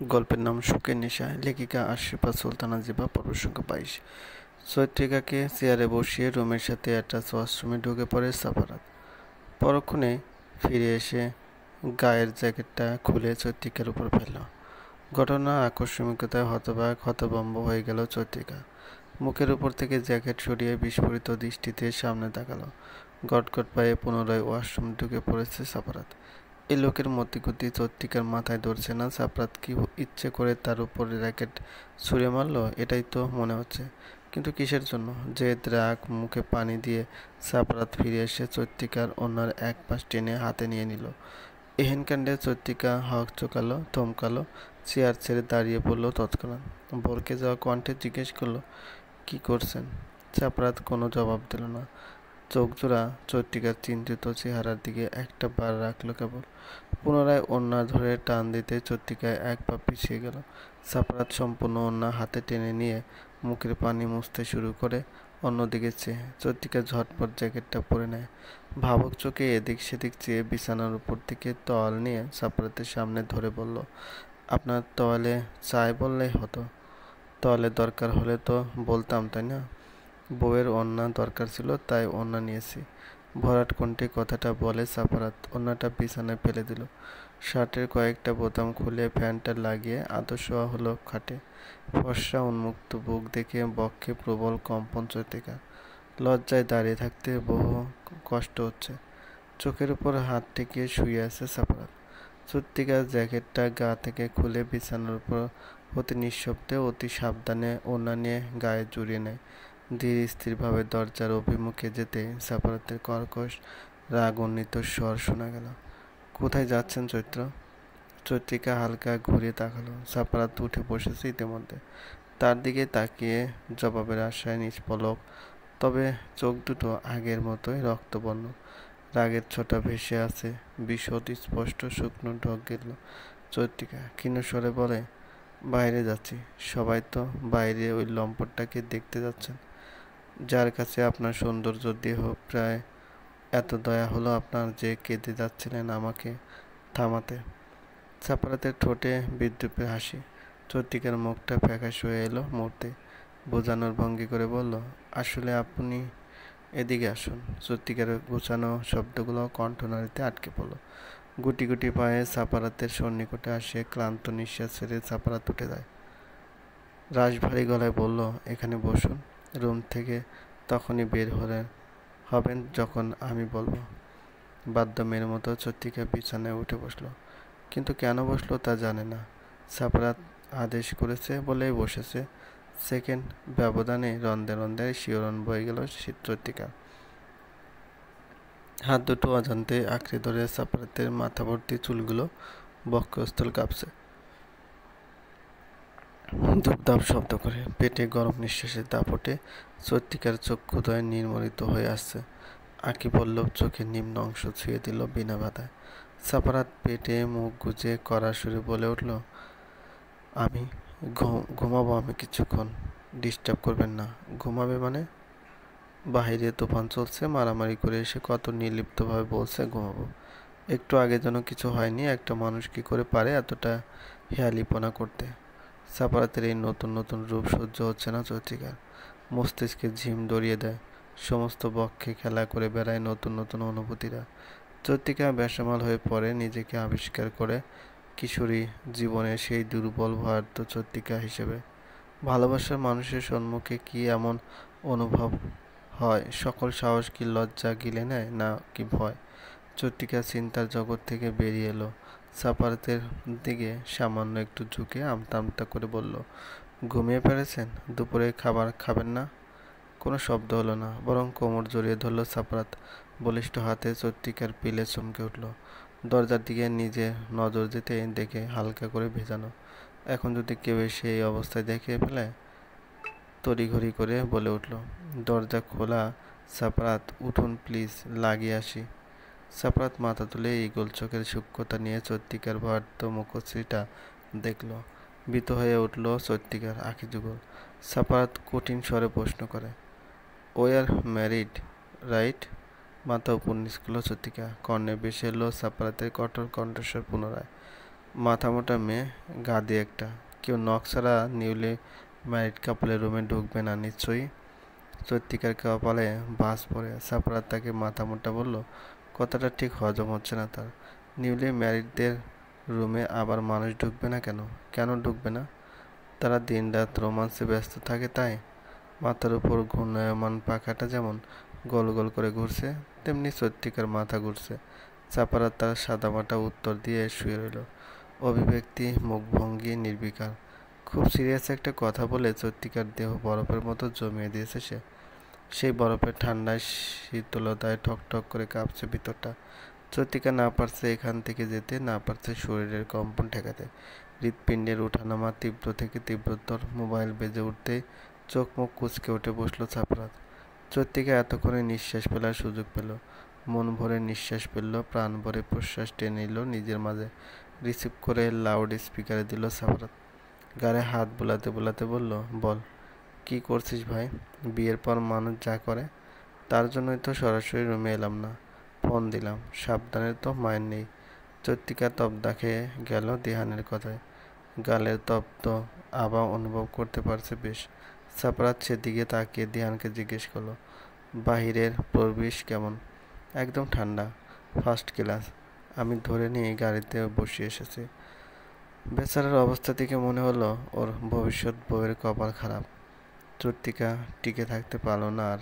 গল্পের নাম শোকের নেশা। লেখিকা আশরাফা সুলতানা জিবা। পর্ব সংখ্যা 22। চৈত্রিকাকে চেয়ারে বসিয়ে রুমের সাথে অ্যাটাচ ওয়াশরুমে ঢুকে পড়ে সাফারাত। পরক্ষণে ফিরে এসে গায়ের জ্যাকেটটা খুলে চৈত্রিকার উপর ফেলল। ঘটনা আকস্মিকতায় হতবাক হতভম্ব হয়ে গেল চৈত্রিকা। মুখের উপর থেকে জ্যাকেট সরিয়ে বিস্ফোরিত দৃষ্টিতে সামনে তাকালো। গটগট পায়ে পুনরায় ওয়াশরুম ঢুকে পড়েছে সাফারাত। এই লোকের মতিগতি চৈত্রিকার মাথায় ধরছে না। সাফারাত কি ইচ্ছে করে তার উপর র্যাকেট ছুঁড়ে মারল? এটাই তো মনে হচ্ছে, কিন্তু কিসের জন্য? জেদ, রাগ, মুখে পানি দিয়ে সাফারাত ফিরে এসে চৈত্রিকার ওনার এক পাশ টেনে হাতে নিয়ে নিল। এহেন কাণ্ডে চৈত্রিকা হক চোকালো, থমকালো, চেয়ার ছেড়ে দাঁড়িয়ে পড়ল তৎক্ষণাৎ। ভরকে যাওয়া কণ্ঠে জিজ্ঞেস করলো, কি করছেন? সাফারাত কোনো জবাব দিল না। চোখজোড়া চৈত্রিকার চিন্তিত চেহারার দিকে একটা বার রাখলো কেবল। পুনরায় ওড়না ধরে টান দিতে চৈত্রিকায় এক পা পিছিয়ে গেল। সাফারাত সম্পূর্ণ ওড়না হাতে টেনে নিয়ে মুখের পানি মুছতে শুরু করে। অন্যদিকে চেয়ে চৈত্রিকা ঝটপট জ্যাকেটটা পরে নেয়। ভাবুক চোখে এদিক সেদিক চেয়ে বিছানার উপর থেকে তোয়াল নিয়ে সাফারাতের সামনে ধরে বলল, আপনার তোয়ালে চাই বললেই হতো। তোয়ালের দরকার হলে তো বলতাম, তাই না? বউয়ের ওড়না দরকার ছিল তাই ওড়না নিয়েছি। ভরাট কণ্ঠে কথাটা বলে সাফারাত ওড়নাটা বিছানায় ফেলে দিল। শার্টের কয়েকটা বোতাম খুলে ফ্যানটা লাগিয়ে আদর শোয়া হলো খাটে। ফর্সা উন্মুক্ত বুক দেখে বক্ষে প্রবল কম্পন চৈত্রিকা। লজ্জায় দাঁড়িয়ে থাকতে বহু কষ্ট হচ্ছে। চোখের উপর হাত ঠেকিয়ে শুয়ে আছে সাফারাত। চৈত্রিকার জ্যাকেটটা গা থেকে খুলে বিছানার উপর অতি নিঃশব্দে অতি সাবধানে ওড়না নিয়ে গায়ে জড়িয়ে নেয়। ধীর স্থিরভাবে দরজার অভিমুখে যেতে সাফারাতের কর্কশ রাগান্বিত স্বর শোনা গেল, কোথায় যাচ্ছেন চৈত্র? চৈত্রিকা হালকা ঘুরে তাকালো। সাফারাত উঠে বসেছে ইতিমধ্যে। তার দিকে তাকিয়ে জবাবের আশায় নিষ্পলক, তবে চোখ দুটো আগের মতোই রক্তবর্ণ। রাগের ছোটা ভেসে আছে, বিশদ স্পষ্ট শুকনো ঢোক গেল। চৈত্রিকা ক্ষীণ স্বরে বলে, বাইরে যাচ্ছি। সবাই তো বাইরে ওই লম্পটটাকে দেখতে যাচ্ছেন, যার কাছে আপনার সৌন্দর্য দেহ প্রায় এত দয়া হলো আপনার যে কেঁদে যাচ্ছিলেন আমাকে থামাতে। সাফারাতের ঠোঁটে বিদ্রূপের হাসি। চৈত্রিকার মুখটা ফ্যাকাশ হয়ে এলো মুহূর্তে। বোঝানোর ভঙ্গি করে বলল, আসলে আপনি এদিকে আসুন। চৈত্রিকার গোছানো শব্দগুলো কণ্ঠনালীতে আটকে পড়ল। গুটি গুটি পায়ে সাফারাতের সন্নিকটে আসে ক্লান্ত নিঃশ্বাস ছেড়ে সাফারাত উঠে যায়। রাশভারী গলায় বলল, এখানে বসুন। রুম থেকে তখনই বের হবেন যখন আমি বলবো। বাধ্য মেয়ের মতো চৈত্রিকা বিছানায় উঠে বসলো, কিন্তু কেন বসলো তা জানে না। সাফারাত আদেশ করেছে বলেই বসেছে। সেকেন্ড ব্যবধানে রন্ধে রন্ধে শিহরণ বয়ে গেল চৈত্রিকা। হাত দুটো অজান্তে আঁকড়ে ধরে সাফারাতের মাথা ভর্তি চুলগুলো, বক্ষস্থল কাঁপছে ধূপধাপ শব্দ করে। পেটে গরম নিঃশ্বাসের দাপটে চৈত্রিকার চক্ষুদ্বয় নির্মলিত হয়ে আসছে। আঁকি পল্লব চোখের নিম্ন অংশ ছুঁয়ে দিল বিনা বাধায়। সাফারাত পেটে মুখ গুজে কড়া সুরে বলে উঠল, আমি ঘুমাবো। আমি কিছুক্ষণ। ডিস্টার্ব করবেন না। ঘুমাবে মানে? বাহিরে তুফান চলছে, মারামারি করে এসে কত নির্লিপ্তভাবে বলছে ঘুমাবো। একটু আগে যেন কিছু হয়নি। একটা মানুষ কি করে পারে এতটা হেয়ালিপনা করতে? সাফারাতের এই নতুন নতুন রূপ সহ্য হচ্ছে না চৈত্রিকার। মস্তিষ্কে ঝিম ধরিয়ে দেয়। সমস্ত বক্ষে খেলা করে বেড়ায় নতুন নতুন অনুভূতিরা। চৈত্রিকা বেসামাল হয়ে পড়ে, নিজেকে আবিষ্কার করে কিশোরী জীবনের সেই দুর্বল ভয়ার্ত চৈত্রিকা হিসেবে। ভালোবাসার মানুষের সম্মুখে কি এমন অনুভব হয়? সকল সাহস কি লজ্জা গিলে নেয়, না কি ভয়? চৈত্রিকা চিন্তার জগৎ থেকে বেরিয়ে এলো। সাফারাতের দিকে সামান্য একটু ঝুঁকে আমতা আমতা করে বলল, ঘুমিয়ে পেরেছেন? দুপুরে খাবার খাবেন না? কোনো শব্দ হলো না, বরং কোমর জড়িয়ে ধরল সাফারাত বলিষ্ঠ হাতে। চৈত্রিকার পিলে চমকে উঠল। দরজার দিকে নিজে নজর যেতে দেখে হালকা করে ভেজানো। এখন যদি কেউ এসে এই অবস্থায় দেখে ফেলে? তড়িঘড়ি করে বলে উঠল, দরজা খোলা। সাফারাত, উঠুন প্লিজ, লাগিয়ে আসি। সাফারাত মাথা তুলে ঈগল চোখের সূক্ষ্মতা নিয়ে চৈত্রিকার ভার্ত মুখশ্রীটা দেখল। ভীত হয়ে উঠল চৈত্রিকার আঁখি যুগল। সাফারাত কঠিন স্বরে প্রশ্ন করে, ওই আর ম্যারিড, রাইট? মাথা উপর নিচ করল চৈত্রিকা। কর্ণে ভেসে এলো সাফারাতের কঠোর কণ্ঠস্বর পুনরায়, মাথা মোটা মেয়ে, গাদি একটা। কেউ নখ ছাড়া নিউলি ম্যারিড কাপলের রুমে ঢুকবে না নিশ্চয়ই। চৈত্রিকার কপালে ভাঁজ পড়ে। সাফারাত তাকে মাথা মোটা বলল, কথাটা ঠিক হজম হচ্ছে না তার। নিউলি ম্যারিডদের রুমে আবার মানুষ ঢুকবে না কেন? কেন ঢুকবে না? তারা দিনরাত রোমান্সে ব্যস্ত থাকে তাই? মাথার উপর ঘূর্ণায়মান পাখাটা যেমন গোল গোল করে ঘুরছে, তেমনি চৈত্রিকার মাথা ঘুরছে। সাফারাত তার সাদামাটা উত্তর দিয়ে শুয়ে রইল, অভিব্যক্তি, মুখভঙ্গি নির্বিকার। খুব সিরিয়াস একটা কথা বলে চৈত্রিকার দেহ বরফের মতো জমিয়ে দিয়েছে সে। সেই বরফের ঠান্ডায় শীতলতায় ঠকঠক করে কাঁপছে ভিতরটা। চৈত্রিকা না পারছে এখান থেকে যেতে, না পারছে শরীরের কম্পন ঠেকাতে। হৃৎপিণ্ডের ওঠানামা তীব্র থেকে তীব্রতর। মোবাইল বেজে উঠতেই চোখ মুখ কুঁচকে উঠে বসলো সাফারাত। চৈত্রিকা এতক্ষণে নিঃশ্বাস ফেলার সুযোগ পেল। মন ভরে নিঃশ্বাস ফেলল, প্রাণ ভরে প্রশ্বাস টেনে নিল নিজের মাঝে। রিসিভ করে লাউড স্পিকারে দিল সাফারাত। গালে হাত বোলাতে বোলাতে বলল, বল, কি করছিস ভাই? বিয়ের পর মানুষ যা করে, তার জন্যই তো সরাসরি রুমে এলাম না, ফোন দিলাম। সাবধানের তো মায়ের নেই। চৈত্রিকা তবদা খেয়ে গেল দিহানের কথায়। গালের তপ্ত আভা অনুভব করতে পারছে বেশ। সাফারাত সেদিকে তাকিয়ে দিহানকে জিজ্ঞেস করলো, বাহিরের পরিবেশ কেমন? একদম ঠান্ডা, ফার্স্ট ক্লাস। আমি ধরে নিয়ে গাড়িতে বসিয়ে এসেছি। বেচারার অবস্থা থেকে মনে হলো ওর ভবিষ্যৎ বউয়ের কপাল খারাপ। চৈত্রিকা টিকে থাকতে পারল না আর।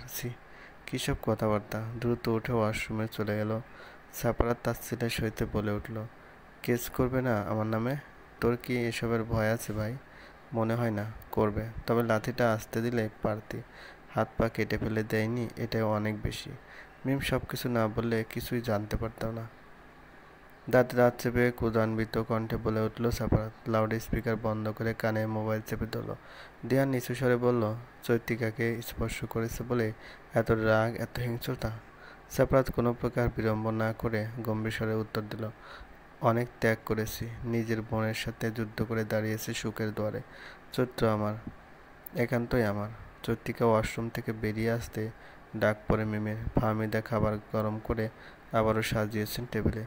কী সব কথাবার্তা! দ্রুত উঠে ওয়াশরুমে চলে গেল। সাফারাত তার ছেলের সহিতে বলে উঠল, কেস করবে না আমার নামে? তোর কি এসবের ভয় আছে ভাই? মনে হয় না করবে, তবে লাঠিটা আসতে দিলে পারতি। হাত পা কেটে ফেলে দেয়নি, এটাই অনেক বেশি। মিম সব কিছু না বললে কিছুই জানতে পারতাম না। দাঁতে দাঁত চেপে ক্রোধান্বিত কণ্ঠে বলে উঠল সাফারাত। লাউড স্পিকার বন্ধ করে কানে মোবাইল চেপে ধরল। দিহান নিচু স্বরে বলল, চৈত্রিকাকে স্পর্শ করেছে বলে এত রাগ, এত হিংস্রতা? সাফারাত কোনো প্রকার বিড়ম্ব না করে গম্ভীর স্বরে উত্তর দিল, অনেক ত্যাগ করেছি, নিজের বোনের সাথে যুদ্ধ করে দাঁড়িয়েছি সুখের দুয়ারে। চৈত্র আমার, একান্তই আমার। চৈত্রিকা ওয়াশরুম থেকে বেরিয়ে আসতে ডাক পড়ে মিমের। ফাহমিদা খাবার গরম করে আবারও সাজিয়েছেন টেবিলে।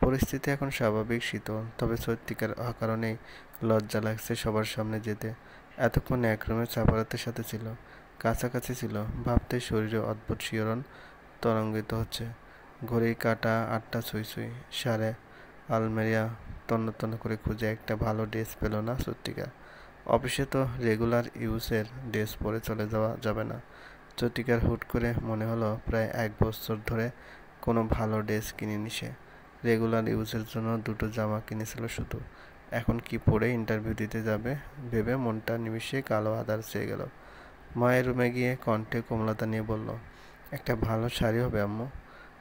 পরিস্থিতি এখন স্বাভাবিক শীতল, তবে চৈত্রিকার অকারণেই লজ্জা লাগছে সবার সামনে যেতে। এতক্ষণ এক রুমে সাফারাতের সাথে ছিল, কাছাকাছি ছিল, ভাবতে শরীরে অদ্ভুত শিহরণ তরঙ্গিত হচ্ছে। ঘড়ির কাঁটা 8টা ছুঁই ছুঁই। সারে আলমেরিয়া তন্ন তন্ন করে খুঁজে একটা ভালো ড্রেস পেল না চৈত্রিকা। অফিসে তো রেগুলার ইউজের ড্রেস পরে চলে যাওয়া যাবে না। চৈত্রিকার হুট করে মনে হলো প্রায় 1 বছর ধরে কোনো ভালো ড্রেস কিনেনি সে। রেগুলার ইউজের জন্য 2টো জামা কিনেছিল শুধু। এখন কি পরে ইন্টারভিউ দিতে যাবে ভেবে মনটা নিমিষে কালো আঁধার ছেয়ে গেল। মায়ের রুমে গিয়ে কণ্ঠে কোমলতা নিয়ে বলল, একটা ভালো শাড়ি হবে আম্মু?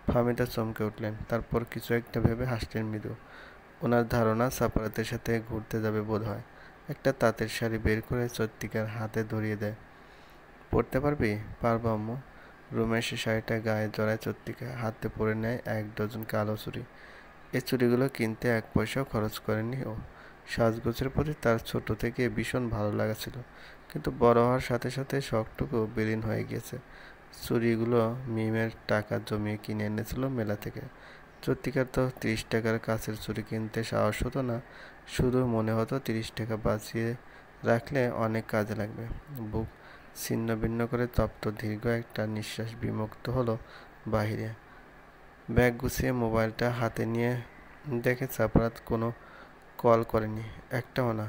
ফাহমিদা চমকে উঠলেন, তারপর কিছু একটা ভেবে হাসলেন মৃদু। ওনার ধারণা সাফারাতের সাথে ঘুরতে যাবে বোধ হয়। একটা তাঁতের শাড়ি বের করে চৈত্রিকার হাতে ধরিয়ে দেয়। পরতে পারবি? পারবো আম্মু। রুমে এসে শাড়িটা গায়ে জড়ায় চৈত্রিকা। হাতে পরে নেয় 1 ডজন কালো চুড়ি। এই চুড়িগুলো কিনতে 1 পয়সাও খরচ করেনি ও। সাজগোজের প্রতি তার ছোট থেকে ভীষণ ভালো লাগা ছিল, কিন্তু বড় হওয়ার সাথে সাথে শখটুকু বিলীন হয়ে গিয়েছে। চুড়িগুলো মিমের টাকা জমিয়ে কিনে এনেছিল মেলা থেকে। চৈত্রিকার তো 30 টাকার কাচের চুড়ি কিনতে সাহস হতো না, শুধু মনে হতো 30 টাকা বাঁচিয়ে রাখলে অনেক কাজে লাগবে। বুক ছিন্ন ভিন্ন করে তপ্ত দীর্ঘ একটা নিঃশ্বাস বিমুক্ত হলো বাহিরে। ব্যাগ গুছিয়ে মোবাইলটা হাতে নিয়ে দেখে সাফারাত কোনো কল করেনি, একটাও না।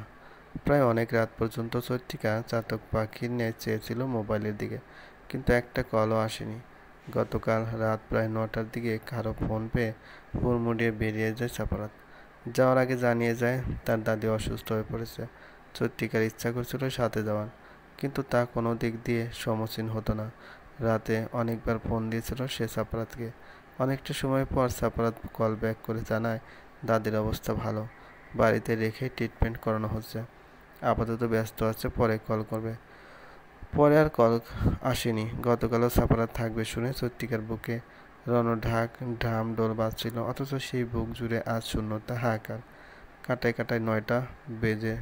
প্রায় অনেক রাত পর্যন্ত চৈত্রিকা চাতক পাখির ন্যায় চেয়েছিল মোবাইলের দিকে, কিন্তু একটা কলও আসেনি। গতকাল রাত প্রায় 9টার দিকে কারো ফোন পেয়ে হুড়মুড়িয়ে বেরিয়ে যায় সাফারাত। যাওয়ার আগে জানিয়ে যায় তার দাদি অসুস্থ হয়ে পড়েছে। চৈত্রিকার ইচ্ছা করছিল সাথে যাওয়ার, কিন্তু তা কোনো দিক দিয়ে সমীচীন হতো না। রাতে অনেকবার ফোন দিয়েছিল সে সাফারাতকে। অনেকটা সময় পর সাফারাত কল ব্যাক করে জানায় দাদির অবস্থা ভালো, বাড়িতে রেখে ট্রিটমেন্ট করানো হচ্ছে, আপাতত ব্যস্ত আছে, পরে কল করবে। পরে আর কল আসেনি। গতকালও সাফারাত থাকবে শুনে চৈত্রিকার বুকে রণঢাক ঢাম ডোল বাজছিল, অথচ সেই বুক জুড়ে আজ শূন্যতা, হাহাকার। কাটায় কাটায় 9টা বেজে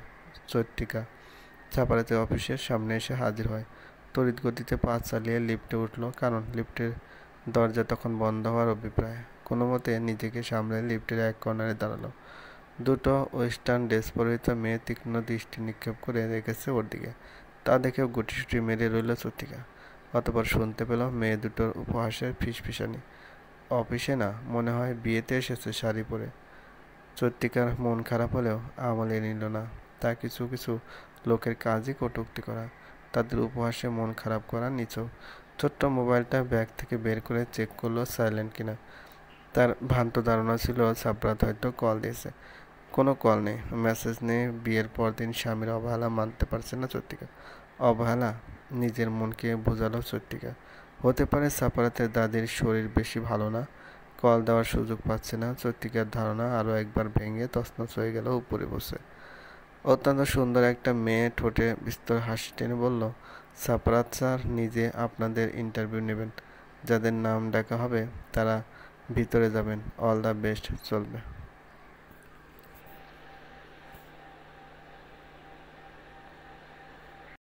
চৈত্রিকা সাফারাতের অফিসের সামনে এসে হাজির হয়। তড়িৎ গতিতে পা চালিয়ে লিফটে উঠল, কারণ লিফটের দরজা তখন বন্ধ হওয়ার অভিপ্রায়। কোনো মতে নিজেকে সামলে লিফটের এক কর্নারে দাঁড়ালো। দুটো ওয়েস্টার্ন ড্রেস পরিহিত মেয়ে তীক্ষ্ণ দৃষ্টি নিক্ষেপ করে রেখেছে ওর দিকে। তা দেখেও গুটিসুটি মেরে রইল চত্রিকা। অতঃপর শুনতে পেল মেয়ে দুটোর উপহাসের ফিসফিসানি। অফিসে না, মনে হয় বিয়েতে এসেছে শাড়ি পরে। চত্রিকার মন খারাপ হলেও আমলে নিল না। তা কিছু কিছু লোকের কাজই কটূক্তি করা, তাদের উপহাসে মন খারাপ করা নিছক। ছোট্ট মোবাইলটা ব্যাগ থেকে বের করে চেক করলো সাইলেন্ট কিনা। তার ভ্রান্ত ধারণা ছিল সাব্রাত হয়তো কল দিয়েছে। কোনো কল নেই, মেসেজ নেই। বিয়ের পরদিন স্বামীর অবহেলা মানতে পারছে না চত্রিকা। অবহেলা? নিজের মনকে বোঝালো চত্রিকা। হতে পারে সাপারাতের দাদির শরীর বেশি ভালো না, কল দেওয়ার সুযোগ পাচ্ছে না। চত্রিকার ধারণা আরও একবার ভেঙে তছনছ হয়ে গেল উপরে বসে। অত্যন্ত সুন্দর একটা মেয়ে ঠোঁটে বিস্তর হাসি টেনে বলল, সাপারাত স্যার নিজে আপনাদের ইন্টারভিউ নেবেন। যাদের নাম ডাকা হবে তারা ভিতরে যাবেন। All the best. চলবে।